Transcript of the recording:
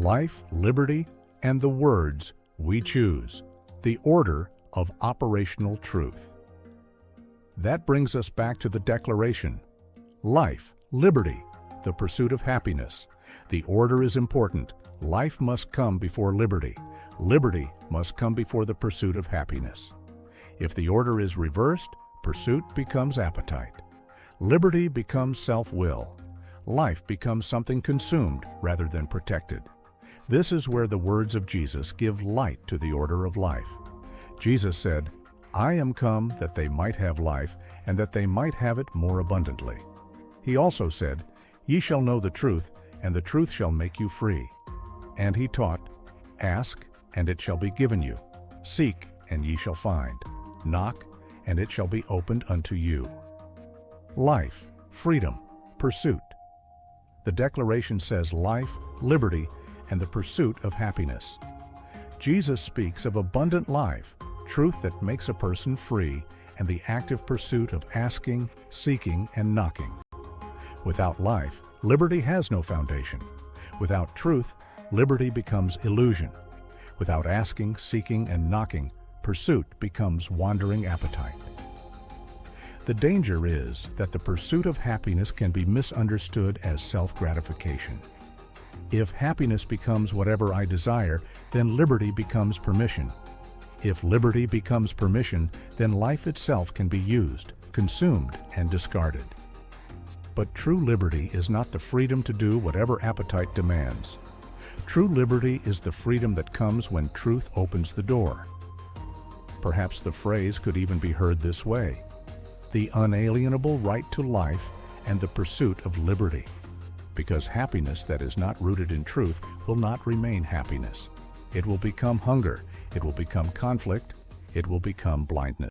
life, liberty, and the words we choose, the order of operational truth. That brings us back to the declaration. Life, liberty, the pursuit of happiness. The order is important. Life must come before liberty. Liberty must come before the pursuit of happiness. If the order is reversed, pursuit becomes appetite. Liberty becomes self-will. Life becomes something consumed rather than protected. This is where the words of Jesus give light to the order of life. Jesus said, "I am come that they might have life, and that they might have it more abundantly." He also said, "Ye shall know the truth, and the truth shall make you free." And he taught, "Ask, and it shall be given you. Seek, and ye shall find. Knock, and it shall be opened unto you." Life, freedom, pursuit. The declaration says life, liberty, and the pursuit of happiness. Jesus speaks of abundant life, truth that makes a person free, and the active pursuit of asking, seeking, and knocking. Without life, liberty has no foundation. Without truth, liberty becomes illusion. Without asking, seeking, and knocking, pursuit becomes wandering appetite. The danger is that the pursuit of happiness can be misunderstood as self-gratification. If happiness becomes whatever I desire, then liberty becomes permission. If liberty becomes permission, then life itself can be used, consumed, and discarded. But true liberty is not the freedom to do whatever appetite demands. True liberty is the freedom that comes when truth opens the door. Perhaps the phrase could even be heard this way: the unalienable right to life and the pursuit of liberty. Because happiness that is not rooted in truth will not remain happiness. It will become hunger, it will become conflict, it will become blindness.